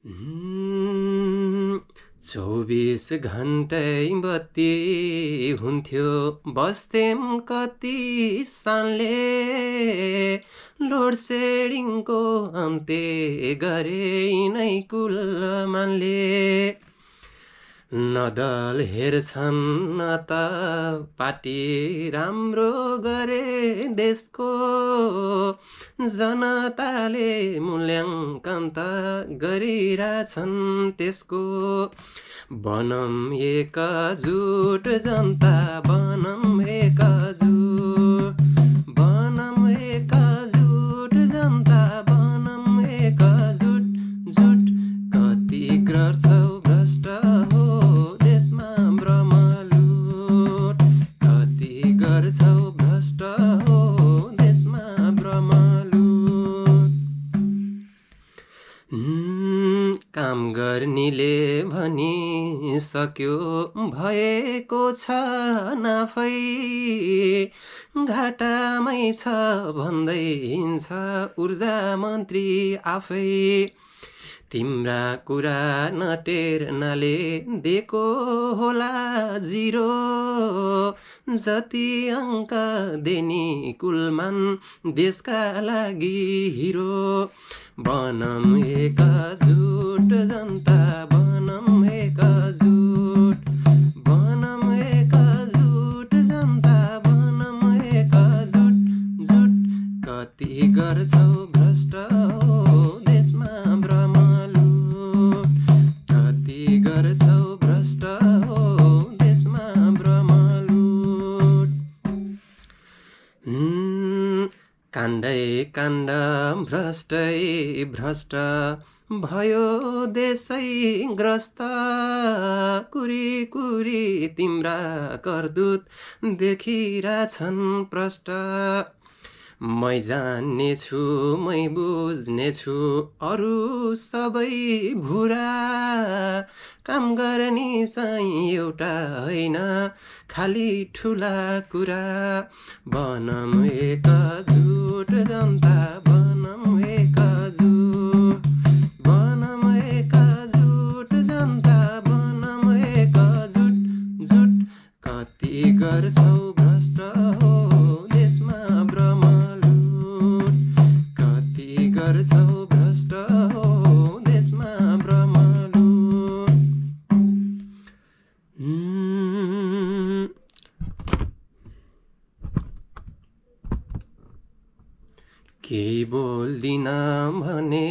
Hmm, 24 घन्टै बत्ती हुन्थ्यो बस्तेम कति सानले लोड सेडिङको अन्त्य गरे यिनै कुलमानले न दल हेर्छन् न त पार्टी राम्रो गरे देशको जनताले मूल्याङ्कन त गरिरहेछन् त्यसको बनम एकजुट जनता बनम एकजुट बनम एकजुट जनता बनम एकजुट जुट कति गर्छौ भ्रष्ट हो देशमा ब्रह्मलुट कति गर्छौ भ्रष्ट हो देशमा ब्रह्मलुट काम गर्नेले भनिसक्यो भएको छ नाफै घाटामै छ भन्दै हिँड्छ ऊर्जा मन्त्री आफै तिम्रा कुरा नटेर्नाले दिएको होला जिरो जति अङ्क देनी कुलमान देशका लागि हिरो बनम एकजुट जनता बनम एकजुट बनम एकजुट जनता बनम एकजुट जुट कति गर्छौ भ्रष्ट हो देशमा ब्रह्मलुट कति गर्छौ भ्रष्ट हो देशमा ब्रह्मलुट काण्डै काण्ड भ्रष्टै भ्रष्ट भयो देशै ग्रस्त कुरी कुरी तिम्रा करदूत देखिरहेछन् प्रष्ट मै जान्नेछु मै बुझ्नेछु अरू सबै भुरा काम गर्ने चाहिँ एउटा होइन खाली ठुला कुरा बनम एकजुट जनता बनम एकजुट बनम एकजुट जनता बनम एकजुट जुट कति गर्छौ भ्रष्ट हो देशमा ब्रह्मलुट कति गर्छौ भ्रष्ट हो देशमा ब्रह्मलुट केही बोल्दिन भने